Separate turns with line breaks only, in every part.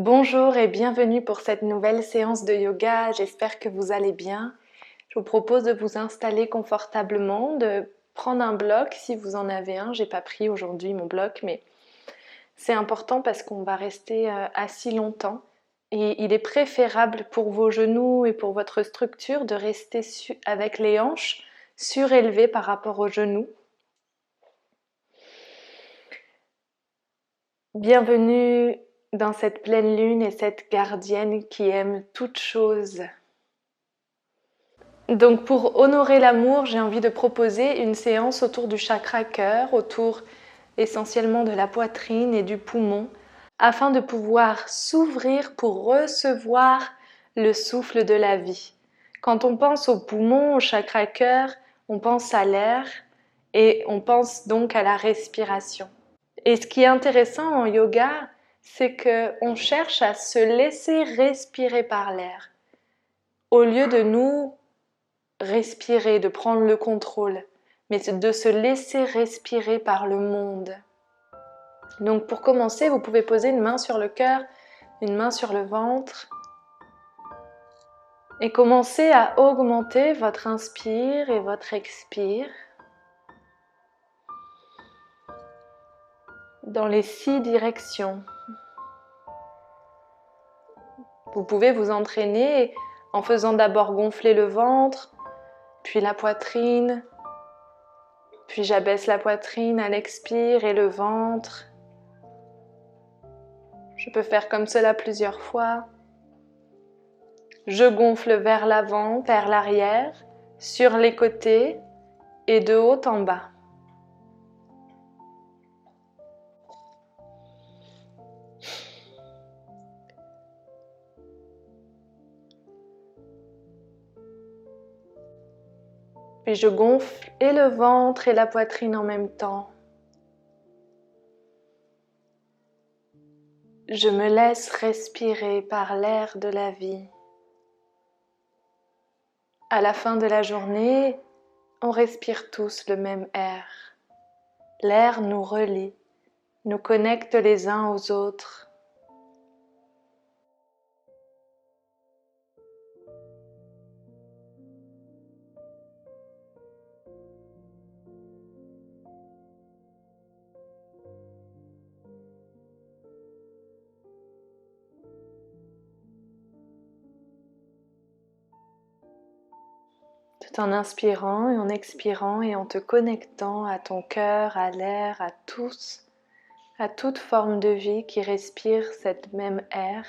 Bonjour et bienvenue pour cette nouvelle séance de yoga, j'espère que vous allez bien. Je vous propose de vous installer confortablement, de prendre un bloc si vous en avez un. J'ai pas pris aujourd'hui mon bloc, mais c'est important parce qu'on va rester assis longtemps. Et il est préférable pour vos genoux et pour votre structure de rester avec les hanches surélevées par rapport aux genoux. Bienvenue dans cette pleine lune et cette gardienne qui aime toutes choses. Donc pour honorer l'amour, j'ai envie de proposer une séance autour du chakra cœur, autour essentiellement de la poitrine et du poumon, afin de pouvoir s'ouvrir pour recevoir le souffle de la vie. Quand on pense au poumon, au chakra cœur, on pense à l'air et on pense donc à la respiration. Et ce qui est intéressant en yoga, c'est qu'on cherche à se laisser respirer par l'air, au lieu de nous respirer, de prendre le contrôle, mais de se laisser respirer par le monde. Donc pour commencer, vous pouvez poser une main sur le cœur, une main sur le ventre, et commencer à augmenter votre inspire et votre expire dans les 6 directions. Vous pouvez vous entraîner en faisant d'abord gonfler le ventre, puis la poitrine, puis j'abaisse la poitrine à l'expire et le ventre. Je peux faire comme cela plusieurs fois. Je gonfle vers l'avant, vers l'arrière, sur les côtés et de haut en bas. Puis je gonfle et le ventre et la poitrine en même temps. Je me laisse respirer par l'air de la vie. À la fin de la journée, on respire tous le même air. L'air nous relie, nous connecte les uns aux autres. Tout en inspirant et en expirant et en te connectant à ton cœur, à l'air, à tous, à toute forme de vie qui respire cette même air.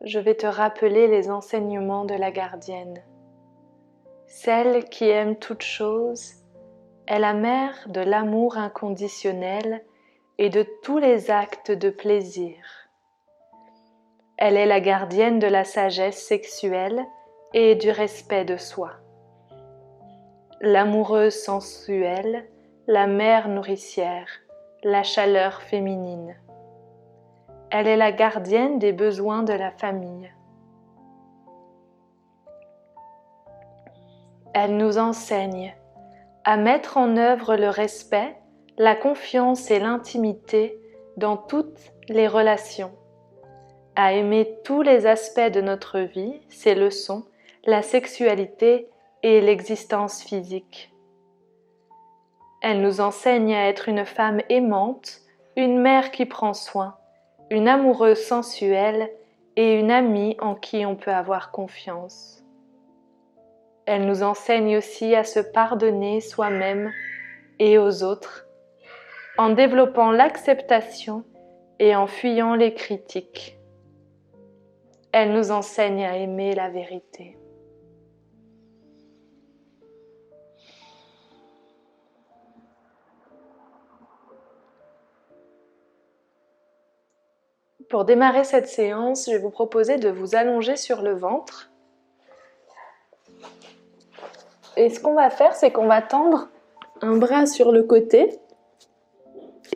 Je vais te rappeler les enseignements de la gardienne. Celle qui aime toutes choses est la mère de l'amour inconditionnel et de tous les actes de plaisir. Elle est la gardienne de la sagesse sexuelle et du respect de soi. L'amoureuse sensuelle, la mère nourricière, la chaleur féminine. Elle est la gardienne des besoins de la famille. Elle nous enseigne à mettre en œuvre le respect, la confiance et l'intimité dans toutes les relations, à aimer tous les aspects de notre vie, ses leçons, la sexualité et l'existence physique. Elle nous enseigne à être une femme aimante, une mère qui prend soin, une amoureuse sensuelle et une amie en qui on peut avoir confiance. Elle nous enseigne aussi à se pardonner soi-même et aux autres, en développant l'acceptation et en fuyant les critiques. Elle nous enseigne à aimer la vérité. Pour démarrer cette séance, je vais vous proposer de vous allonger sur le ventre. Et ce qu'on va faire, c'est qu'on va tendre un bras sur le côté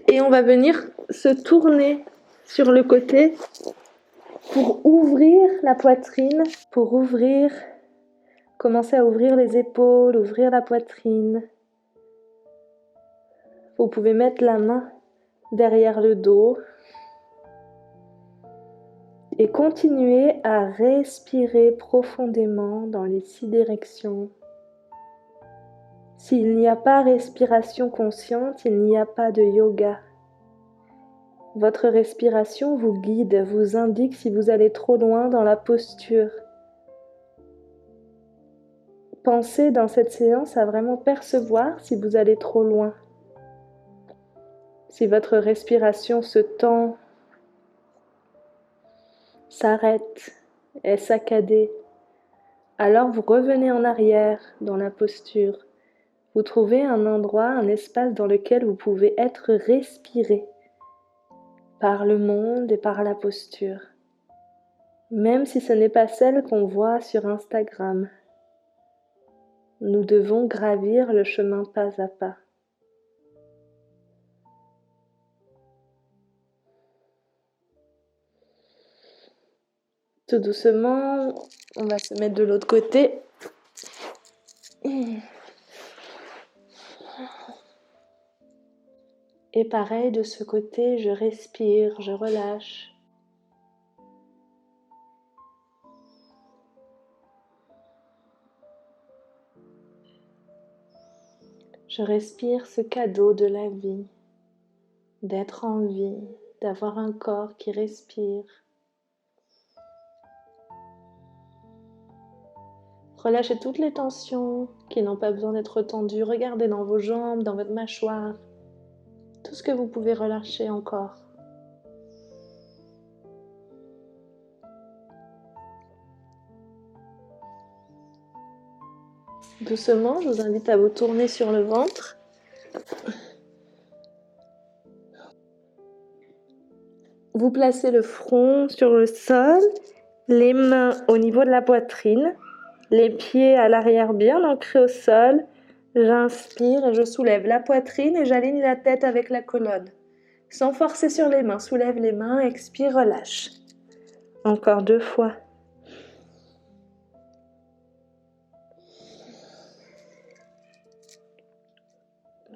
et on va venir se tourner sur le côté pour ouvrir la poitrine, commencer à ouvrir les épaules, ouvrir la poitrine. Vous pouvez mettre la main derrière le dos Et continuez à respirer profondément dans les 6 directions. S'il n'y a pas respiration consciente, il n'y a pas de yoga. Votre respiration vous guide, vous indique si vous allez trop loin dans la posture. Pensez dans cette séance à vraiment percevoir si vous allez trop loin. Si votre respiration se tend, s'arrête, est saccadée, alors vous revenez en arrière dans la posture. Vous trouvez un endroit, un espace dans lequel vous pouvez être respiré par le monde et par la posture, même si ce n'est pas celle qu'on voit sur Instagram. Nous devons gravir le chemin pas à pas. Tout doucement, on va se mettre de l'autre côté. Et pareil, de ce côté, je respire, je relâche. Je respire ce cadeau de la vie, d'être en vie, d'avoir un corps qui respire. Relâchez toutes les tensions qui n'ont pas besoin d'être tendues. Regardez dans vos jambes, dans votre mâchoire, tout ce que vous pouvez relâcher encore. Doucement, je vous invite à vous tourner sur le ventre. Vous placez le front sur le sol, les mains au niveau de la poitrine, les pieds à l'arrière bien ancrés au sol. J'inspire et je soulève la poitrine et j'aligne la tête avec la colonne. Sans forcer sur les mains, soulève les mains, expire, relâche. Encore 2 fois.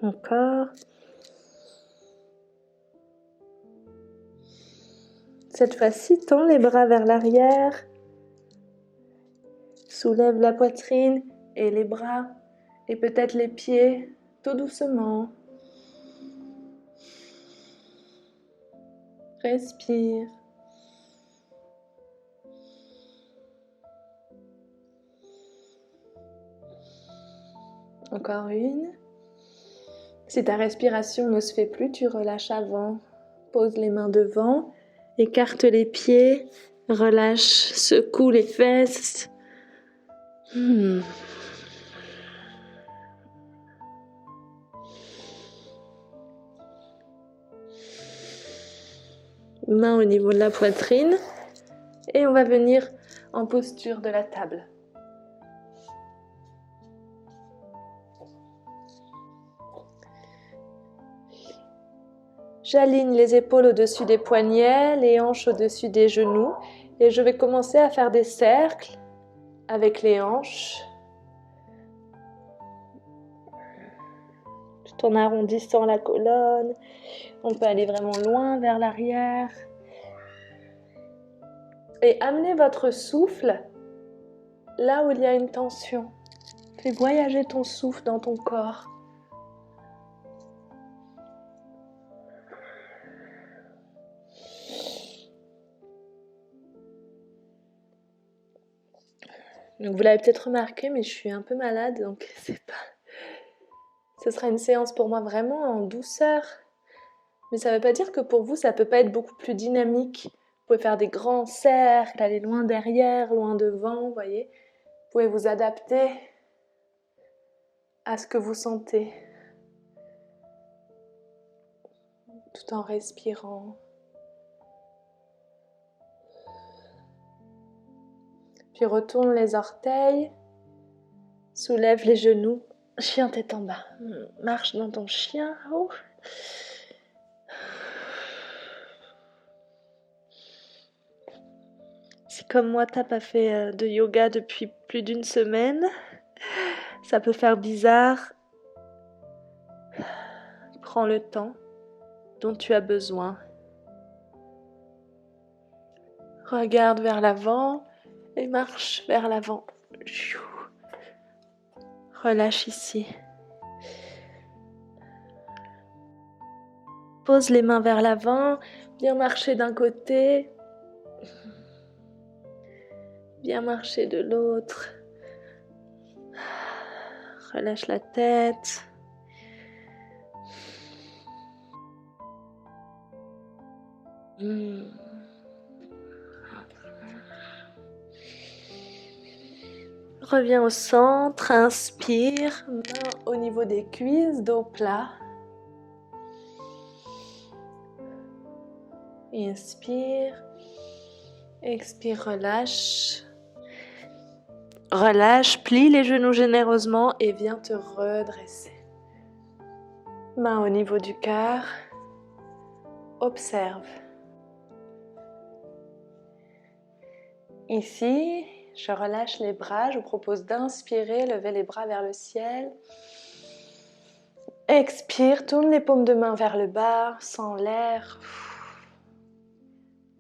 Encore. Cette fois-ci, tends les bras vers l'arrière. Soulève la poitrine et les bras et peut-être les pieds, tout doucement. Respire. Encore une. Si ta respiration ne se fait plus, tu relâches avant. Pose les mains devant, écarte les pieds, relâche, secoue les fesses. Main au niveau de la poitrine. Et on va venir en posture de la table. J'aligne les épaules au-dessus des poignets, les hanches au-dessus des genoux et je vais commencer à faire des cercles avec les hanches, tout en arrondissant la colonne. On peut aller vraiment loin vers l'arrière. Et amenez votre souffle là où il y a une tension. Fais voyager ton souffle dans ton corps. Donc vous l'avez peut-être remarqué, mais je suis un peu malade, donc ce sera une séance pour moi vraiment en douceur. Mais ça ne veut pas dire que pour vous, ça ne peut pas être beaucoup plus dynamique. Vous pouvez faire des grands cercles, aller loin derrière, loin devant, vous voyez. Vous pouvez vous adapter à ce que vous sentez, tout en respirant. Puis retourne les orteils, soulève les genoux, chien tête en bas. Marche dans ton chien. Oh. Si comme moi, t'as pas fait de yoga depuis plus d'1 semaine, ça peut faire bizarre. Prends le temps dont tu as besoin. Regarde vers l'avant et marche vers l'avant. Relâche ici. Pose les mains vers l'avant, viens marcher d'un côté, viens marcher de l'autre. Relâche la tête. Reviens au centre, inspire, main au niveau des cuisses, dos plat. Inspire, expire, relâche. Relâche, plie les genoux généreusement et viens te redresser. Main au niveau du cœur, observe. Ici, je relâche les bras, je vous propose d'inspirer, lever les bras vers le ciel. Expire, tourne les paumes de main vers le bas, sens l'air.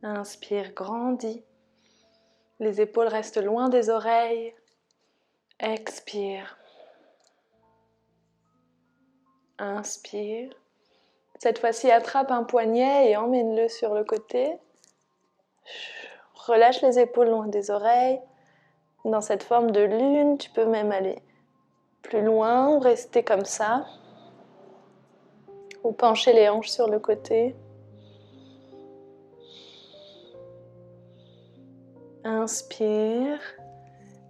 Inspire, grandis. Les épaules restent loin des oreilles. Expire. Inspire. Cette fois-ci, attrape un poignet et emmène-le sur le côté. Relâche les épaules loin des oreilles. Dans cette forme de lune, tu peux même aller plus loin ou rester comme ça. Ou pencher les hanches sur le côté. Inspire.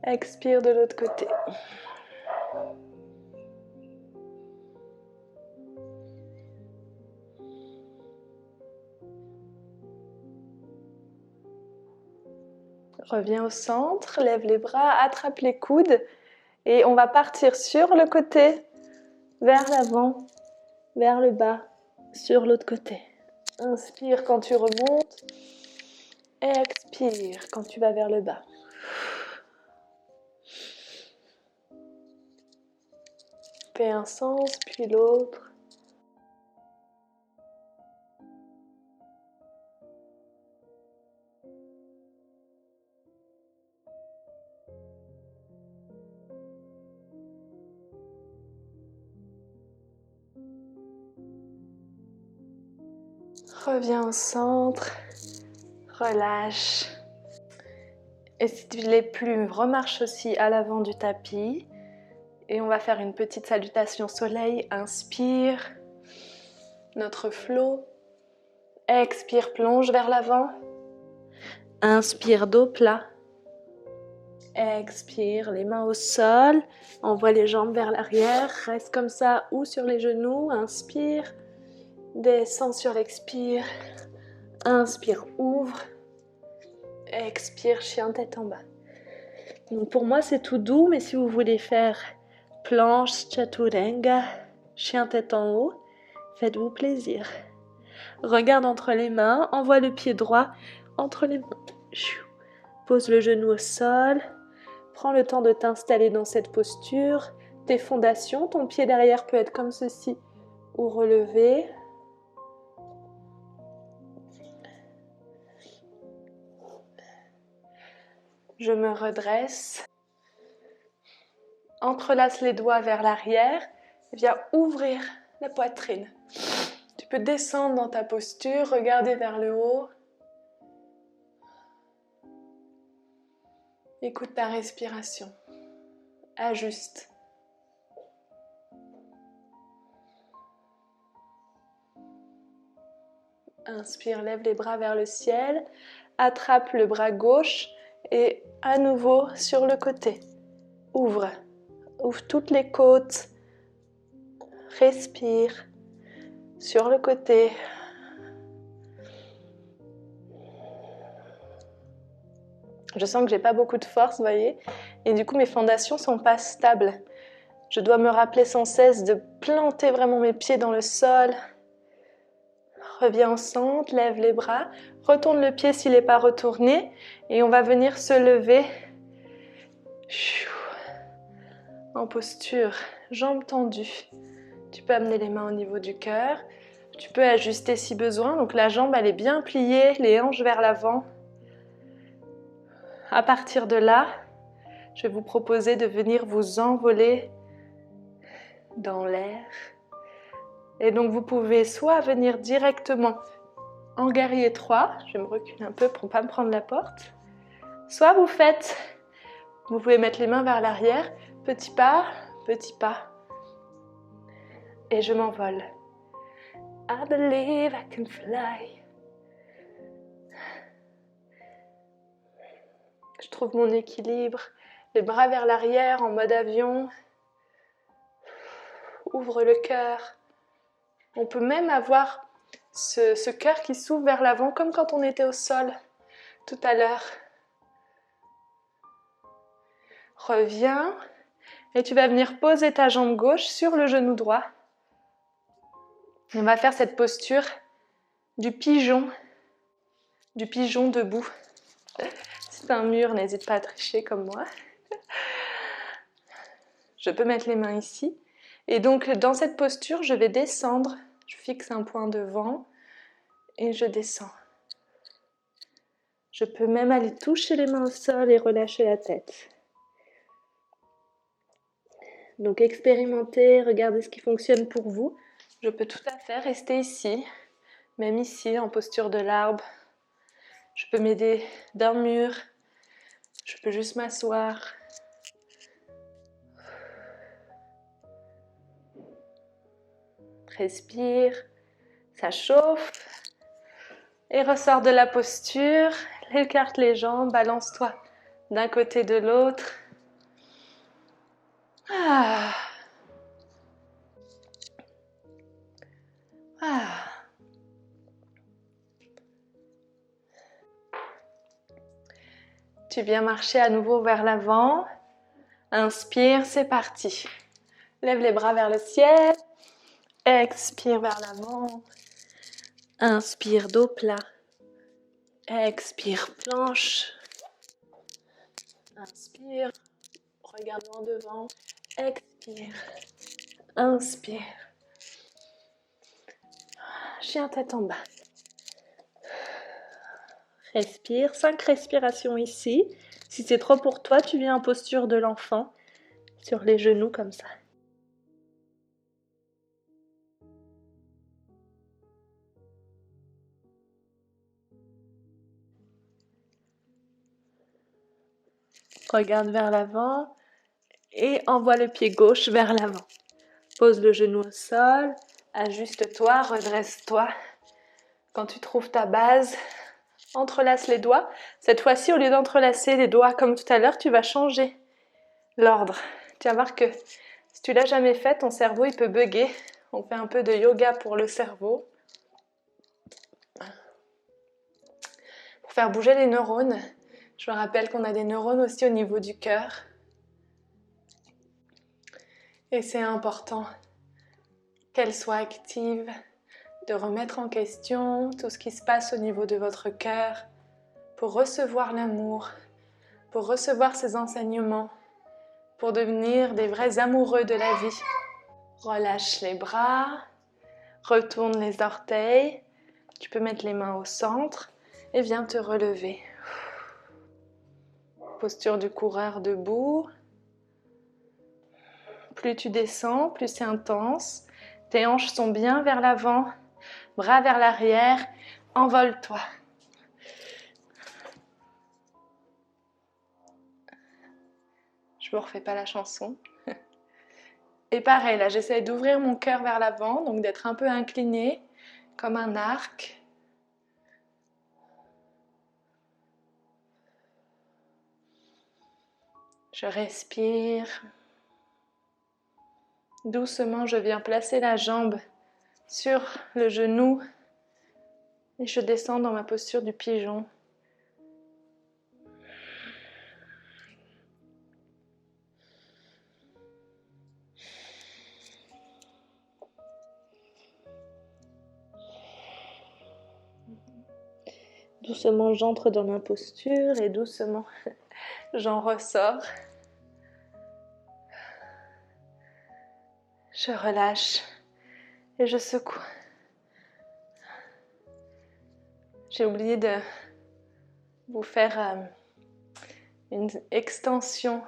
Expire de l'autre côté. Reviens au centre, lève les bras, attrape les coudes et on va partir sur le côté, vers l'avant, vers le bas, sur l'autre côté. Inspire quand tu remontes, expire quand tu vas vers le bas. Fais un sens puis l'autre. Reviens au centre, relâche. Et si tu l'es plus, remarche aussi à l'avant du tapis. Et on va faire une petite salutation soleil. Inspire, notre flot. Expire, plonge vers l'avant. Inspire, dos plat. Expire, les mains au sol. Envoie les jambes vers l'arrière. Reste comme ça ou sur les genoux. Inspire. Descends sur l'expire. Inspire, ouvre. Expire, chien tête en bas. Donc pour moi c'est tout doux, mais si vous voulez faire planche, chaturanga, chien tête en haut, faites-vous plaisir. Regarde entre les mains, envoie le pied droit entre les mains. Pose le genou au sol. Prends le temps de t'installer dans cette posture. Tes fondations, ton pied derrière peut être comme ceci ou relevé. Je me redresse. Entrelace les doigts vers l'arrière. Viens ouvrir la poitrine. Tu peux descendre dans ta posture, regarder vers le haut. Écoute ta respiration. Ajuste. Inspire, lève les bras vers le ciel. Attrape le bras gauche et à nouveau sur le côté. Ouvre. Ouvre toutes les côtes. Respire. Sur le côté. Je sens que j'ai pas beaucoup de force, vous voyez, et du coup mes fondations sont pas stables. Je dois me rappeler sans cesse de planter vraiment mes pieds dans le sol. Reviens au centre, lève les bras, retourne le pied s'il n'est pas retourné, et on va venir se lever en posture, jambes tendues. Tu peux amener les mains au niveau du cœur, tu peux ajuster si besoin, donc la jambe elle est bien pliée, les hanches vers l'avant. À partir de là, je vais vous proposer de venir vous envoler dans l'air. Et donc vous pouvez soit venir directement en guerrier 3, je vais me reculer un peu pour ne pas me prendre la porte, soit vous pouvez mettre les mains vers l'arrière, petit pas, et je m'envole. I believe I can fly. Je trouve mon équilibre, les bras vers l'arrière en mode avion. Ouvre le cœur. On peut même avoir ce cœur qui s'ouvre vers l'avant comme quand on était au sol tout à l'heure. Reviens et tu vas venir poser ta jambe gauche sur le genou droit. Et on va faire cette posture du pigeon debout. Si c'est un mur, n'hésite pas à tricher comme moi. Je peux mettre les mains ici. Et donc dans cette posture, je vais descendre. Je fixe un point devant et je descends. Je peux même aller toucher les mains au sol et relâcher la tête. Donc expérimentez, regardez ce qui fonctionne pour vous. Je peux tout à fait rester ici, même ici en posture de l'arbre. Je peux m'aider d'un mur. Je peux juste m'asseoir. Respire, ça chauffe. Et ressors de la posture, écarte les jambes, balance-toi d'un côté de l'autre. Ah. Ah. Tu viens marcher à nouveau vers l'avant. Inspire, c'est parti. Lève les bras vers le ciel. Expire vers l'avant. Inspire, dos plat. Expire, planche. Inspire, regarde loin devant. Expire. Inspire. Chien tête en bas. Respire, 5 respirations ici. Si c'est trop pour toi, tu viens en posture de l'enfant, sur les genoux comme ça. Regarde vers l'avant et envoie le pied gauche vers l'avant. Pose le genou au sol, ajuste-toi, redresse-toi. Quand tu trouves ta base, entrelace les doigts. Cette fois-ci, au lieu d'entrelacer les doigts comme tout à l'heure, tu vas changer l'ordre. Tu vas voir que si tu l'as jamais fait, ton cerveau il peut bugger. On fait un peu de yoga pour le cerveau. Pour faire bouger les neurones. Je me rappelle qu'on a des neurones aussi au niveau du cœur. Et c'est important qu'elles soient actives, de remettre en question tout ce qui se passe au niveau de votre cœur pour recevoir l'amour, pour recevoir ces enseignements, pour devenir des vrais amoureux de la vie. Relâche les bras, retourne les orteils, tu peux mettre les mains au centre et viens te relever. Posture du coureur debout. Plus tu descends, plus c'est intense. Tes hanches sont bien vers l'avant, bras vers l'arrière, envole-toi. Je ne me refais pas la chanson. Et pareil, là j'essaie d'ouvrir mon cœur vers l'avant, donc d'être un peu incliné, comme un arc. Je respire. Doucement, je viens placer la jambe sur le genou et je descends dans ma posture du pigeon. Doucement, j'entre dans ma posture et doucement, j'en ressors. Je relâche et je secoue. J'ai oublié de vous faire une extension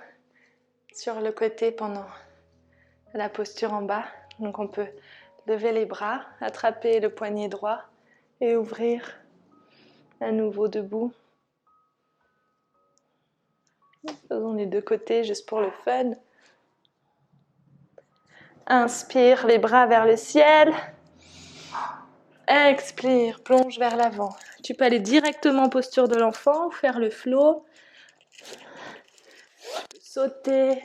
sur le côté pendant la posture en bas. Donc on peut lever les bras, attraper le poignet droit et ouvrir à nouveau debout. Faisons les deux côtés juste pour le fun. Inspire, les bras vers le ciel. Expire, plonge vers l'avant. Tu peux aller directement en posture de l'enfant ou faire le flow. Sauter.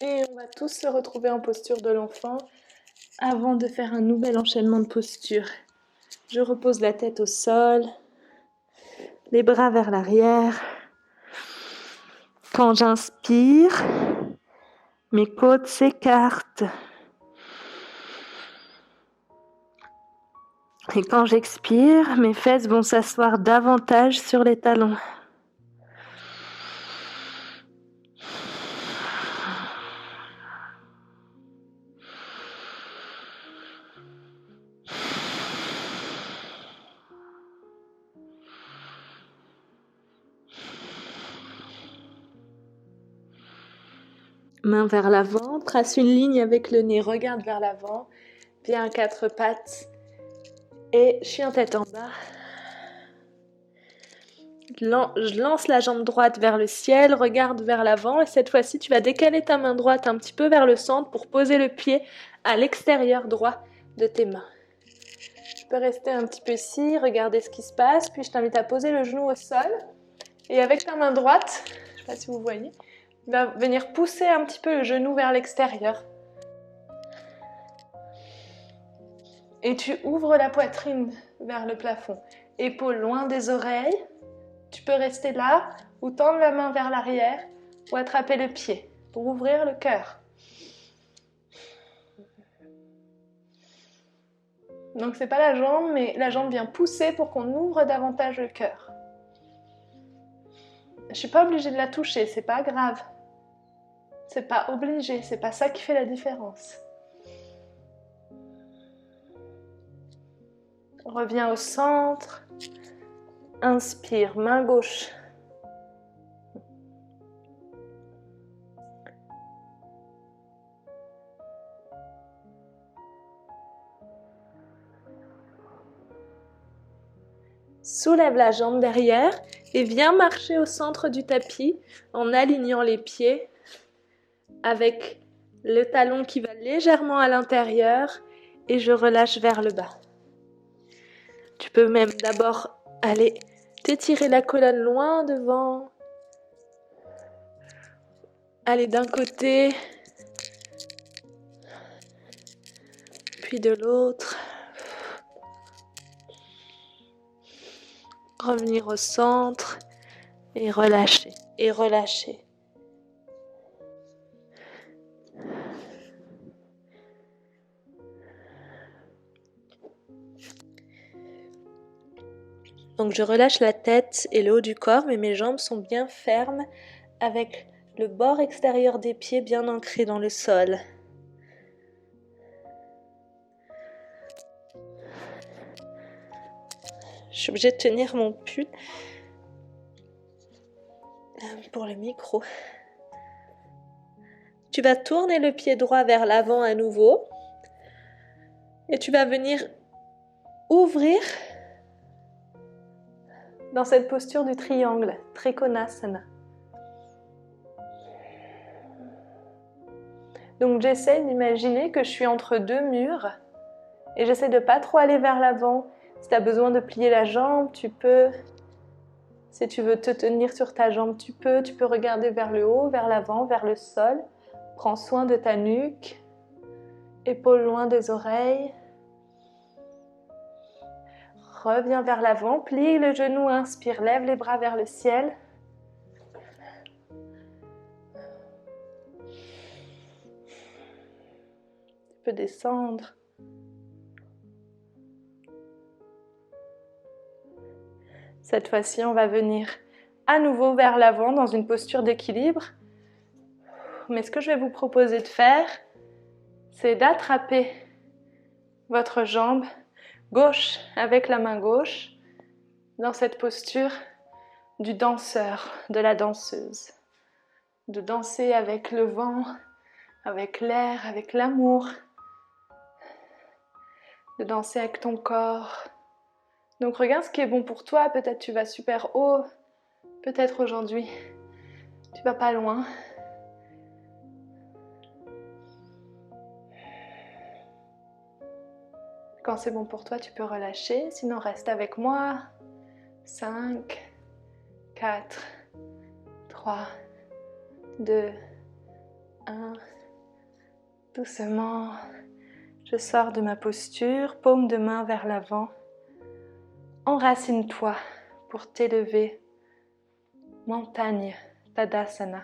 Et on va tous se retrouver en posture de l'enfant avant de faire un nouvel enchaînement de postures. Je repose la tête au sol, les bras vers l'arrière. Quand j'inspire, mes côtes s'écartent. Et quand j'expire, mes fesses vont s'asseoir davantage sur les talons. Main vers l'avant, trace une ligne avec le nez, regarde vers l'avant, viens à quatre pattes et chien tête en bas. Je lance la jambe droite vers le ciel, regarde vers l'avant et cette fois-ci tu vas décaler ta main droite un petit peu vers le centre pour poser le pied à l'extérieur droit de tes mains. Tu peux rester un petit peu ici, regarder ce qui se passe, puis je t'invite à poser le genou au sol et avec ta main droite, je ne sais pas si vous voyez, tu vas venir pousser un petit peu le genou vers l'extérieur. Et tu ouvres la poitrine vers le plafond, épaules loin des oreilles. Tu peux rester là ou tendre la main vers l'arrière ou attraper le pied pour ouvrir le cœur. Donc c'est pas la jambe, mais la jambe vient pousser pour qu'on ouvre davantage le cœur. Je suis pas obligée de la toucher, c'est pas grave. C'est pas obligé, c'est pas ça qui fait la différence. Reviens au centre. Inspire, main gauche. Soulève la jambe derrière et viens marcher au centre du tapis en alignant les pieds avec le talon qui va légèrement à l'intérieur et je relâche vers le bas. Tu peux même d'abord aller t'étirer la colonne loin devant, aller d'un côté, puis de l'autre. Revenir au centre et relâcher, et relâcher. Donc je relâche la tête et le haut du corps, mais mes jambes sont bien fermes avec le bord extérieur des pieds bien ancré dans le sol. Je suis obligée de tenir mon pull pour le micro. Tu vas tourner le pied droit vers l'avant à nouveau et tu vas venir ouvrir dans cette posture du triangle, Trikonasana. Donc j'essaie d'imaginer que je suis entre deux murs et j'essaie de pas trop aller vers l'avant. Si tu as besoin de plier la jambe, tu peux. Si tu veux te tenir sur ta jambe, tu peux. Tu peux regarder vers le haut, vers l'avant, vers le sol. Prends soin de ta nuque. Épaules loin des oreilles. Reviens vers l'avant, plie le genou, inspire, lève les bras vers le ciel. Tu peux descendre. Cette fois-ci, on va venir à nouveau vers l'avant dans une posture d'équilibre. Mais ce que je vais vous proposer de faire, c'est d'attraper votre jambe gauche avec la main gauche dans cette posture du danseur, de la danseuse. De danser avec le vent, avec l'air, avec l'amour. De danser avec ton corps. Donc regarde ce qui est bon pour toi, peut-être tu vas super haut, peut-être aujourd'hui tu vas pas loin. Quand c'est bon pour toi, tu peux relâcher, sinon reste avec moi. 5, 4, 3, 2, 1. Doucement, je sors de ma posture, paume de main vers l'avant. Enracine-toi pour t'élever. Montagne, Tadasana.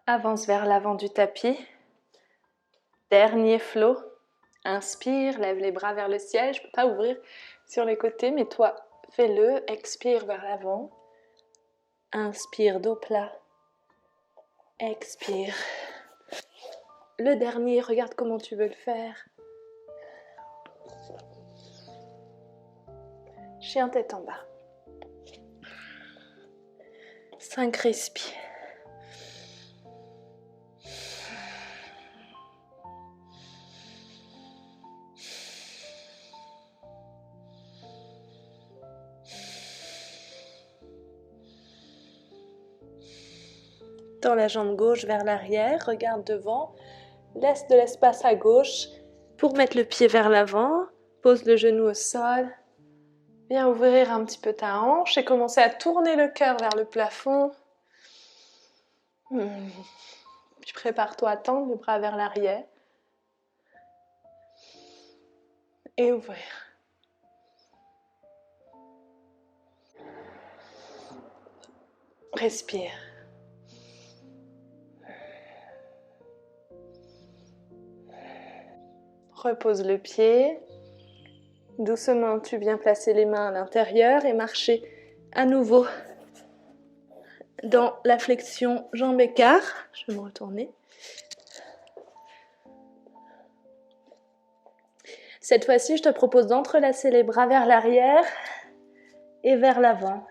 Avance vers l'avant du tapis. Dernier flot. Inspire, lève les bras vers le ciel. Je ne peux pas ouvrir sur les côtés, mais toi, fais-le. Expire vers l'avant. Inspire, dos plat. Expire. Le dernier, regarde comment tu veux le faire. Chien tête en bas. 5 respires. Tends la jambe gauche vers l'arrière, regarde devant, laisse de l'espace à gauche pour mettre le pied vers l'avant, pose le genou au sol, viens ouvrir un petit peu ta hanche et commencer à tourner le cœur vers le plafond. Puis prépare-toi à tendre le bras vers l'arrière et ouvrir. Respire. Repose le pied. Doucement, tu viens placer les mains à l'intérieur et marcher à nouveau dans la flexion jambe-écart. Je vais me retourner. Cette fois-ci, je te propose d'entrelacer les bras vers l'arrière et vers l'avant.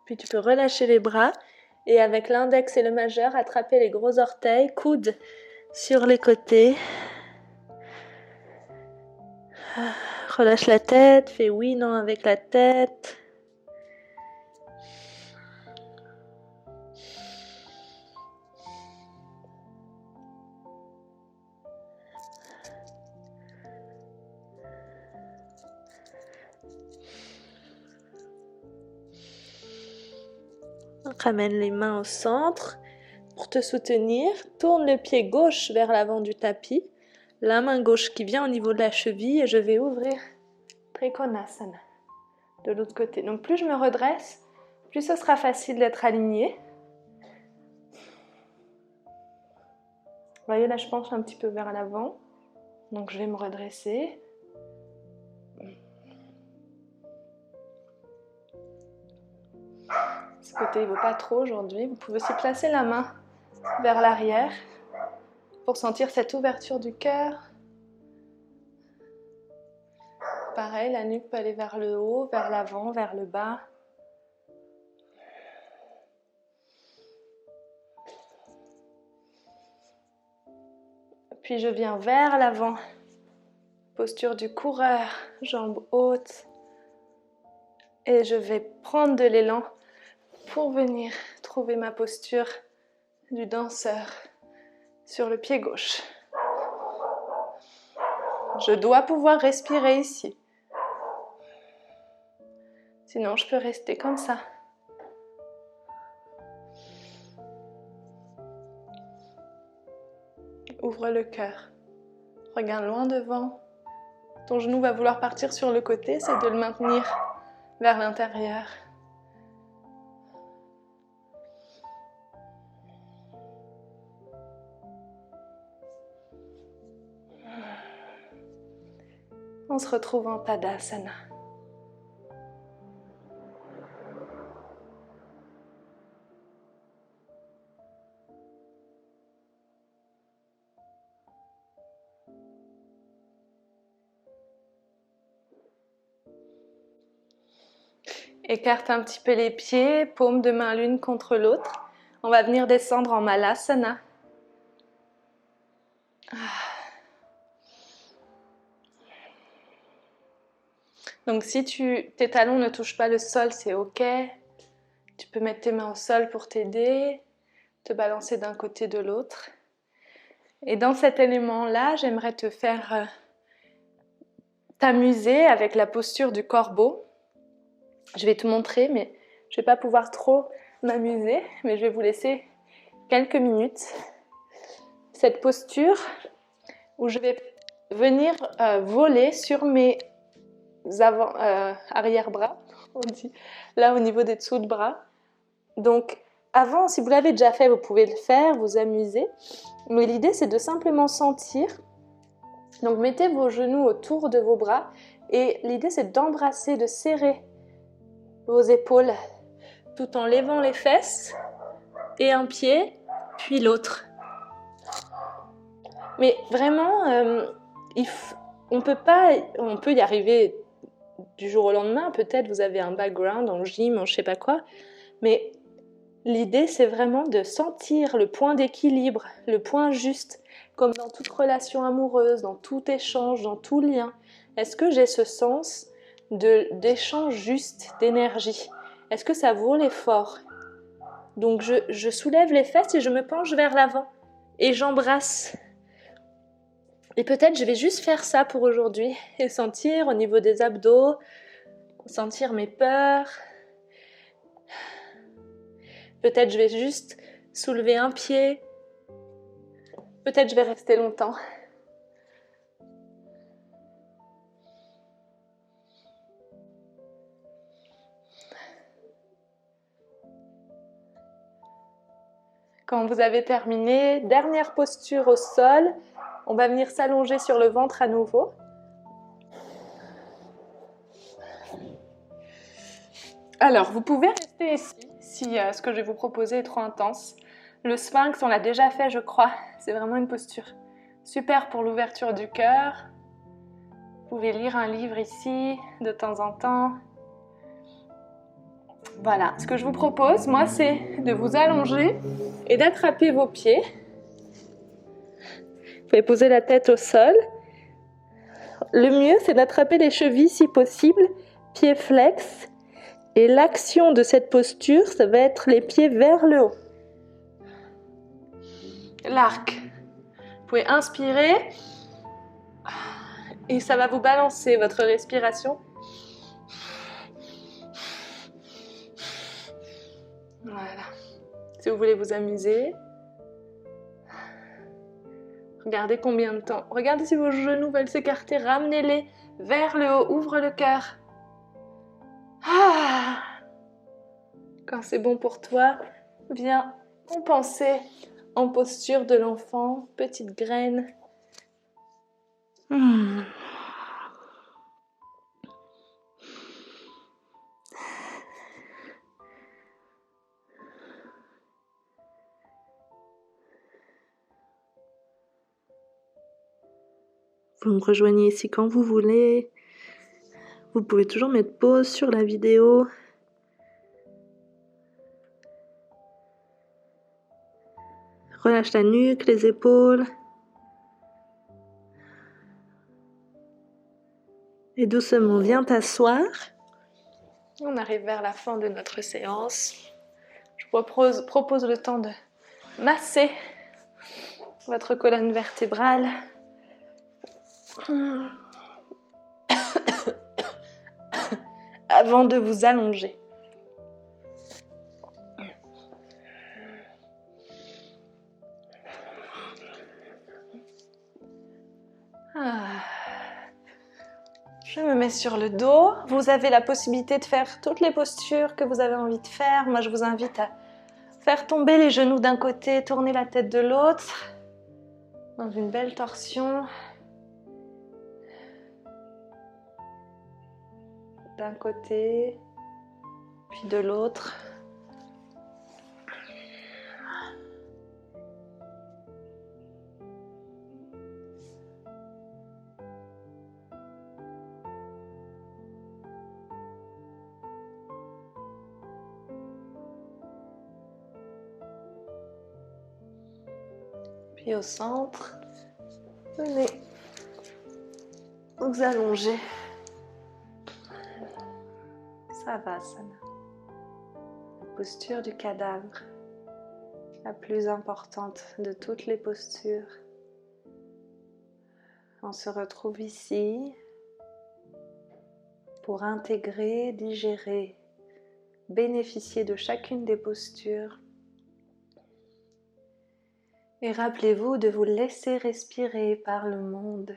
Puis tu peux relâcher les bras et avec l'index et le majeur, attraper les gros orteils, coudes sur les côtés. Relâche la tête, fais oui, non avec la tête. Ramène les mains au centre pour te soutenir. Tourne le pied gauche vers l'avant du tapis. La main gauche qui vient au niveau de la cheville et je vais ouvrir Trikonasana de l'autre côté. Donc plus je me redresse, plus ce sera facile d'être aligné. Vous voyez là, je penche un petit peu vers l'avant. Donc je vais me redresser. Ce côté, il ne vaut pas trop aujourd'hui. Vous pouvez aussi placer la main vers l'arrière pour sentir cette ouverture du cœur. Pareil, la nuque peut aller vers le haut, vers l'avant, vers le bas. Puis je viens vers l'avant. Posture du coureur, jambes hautes. Et je vais prendre de l'élan pour venir trouver ma posture du danseur sur le pied gauche. Je dois pouvoir respirer ici. Sinon, je peux rester comme ça. Ouvre le cœur. Regarde loin devant. Ton genou va vouloir partir sur le côté, c'est de le maintenir vers l'intérieur. On se retrouve en Tadasana. Écarte un petit peu les pieds, paumes de main l'une contre l'autre. On va venir descendre en Malasana. Donc si tes talons ne touchent pas le sol, c'est ok. Tu peux mettre tes mains au sol pour t'aider, te balancer d'un côté de l'autre. Et dans cet élément-là, j'aimerais te faire t'amuser avec la posture du corbeau. Je vais te montrer, mais je ne vais pas pouvoir trop m'amuser, mais je vais vous laisser quelques minutes. Cette posture où je vais venir voler sur mes arrière-bras, on dit, là au niveau des dessous de bras. Donc avant, si vous l'avez déjà fait, vous pouvez le faire, vous amuser. Mais l'idée, c'est de simplement sentir. Donc mettez vos genoux autour de vos bras et l'idée, c'est d'embrasser, de serrer vos épaules tout en levant les fesses et un pied, puis l'autre. Mais vraiment, on peut y arriver du jour au lendemain. Peut-être vous avez un background en gym, en je sais pas quoi. Mais l'idée, c'est vraiment de sentir le point d'équilibre, le point juste, comme dans toute relation amoureuse, dans tout échange, dans tout lien. Est-ce que j'ai ce sens d'échange juste, d'énergie? Est-ce que ça vaut l'effort? Donc je soulève les fesses et je me penche vers l'avant et j'embrasse. Et peut-être je vais juste faire ça pour aujourd'hui et sentir au niveau des abdos, sentir mes peurs. Peut-être je vais juste soulever un pied. Peut-être je vais rester longtemps. Quand vous avez terminé, dernière posture au sol, on va venir s'allonger sur le ventre à nouveau. Alors, vous pouvez rester ici si ce que je vais vous proposer est trop intense. Le sphinx, on l'a déjà fait, je crois. C'est vraiment une posture super pour l'ouverture du cœur. Vous pouvez lire un livre ici de temps en temps. Voilà, ce que je vous propose, moi, c'est de vous allonger et d'attraper vos pieds. Vous pouvez poser la tête au sol. Le mieux, c'est d'attraper les chevilles si possible, pieds flex. Et l'action de cette posture, ça va être les pieds vers le haut. L'arc. Vous pouvez inspirer et ça va vous balancer votre respiration. Voilà. Si vous voulez vous amuser, regardez combien de temps. Regardez si vos genoux veulent s'écarter, ramenez-les vers le haut, ouvre le cœur. Ah. Quand c'est bon pour toi, viens compenser en posture de l'enfant, petite graine. Vous me rejoignez ici quand vous voulez. Vous pouvez toujours mettre pause sur la vidéo. Relâche la nuque, les épaules. Et doucement, viens t'asseoir. On arrive vers la fin de notre séance. Je vous propose le temps de masser votre colonne vertébrale. Avant de vous allonger. Je me mets sur le dos. Vous avez la possibilité de faire toutes les postures que vous avez envie de faire. Moi, je vous invite à faire tomber les genoux d'un côté, tourner la tête de l'autre, dans une belle torsion. d'un côté, puis de l'autre. Puis au centre, venez vous allonger. Savasana, la posture du cadavre, la plus importante de toutes les postures. On se retrouve ici pour intégrer, digérer, bénéficier de chacune des postures. Et rappelez-vous de vous laisser respirer par le monde.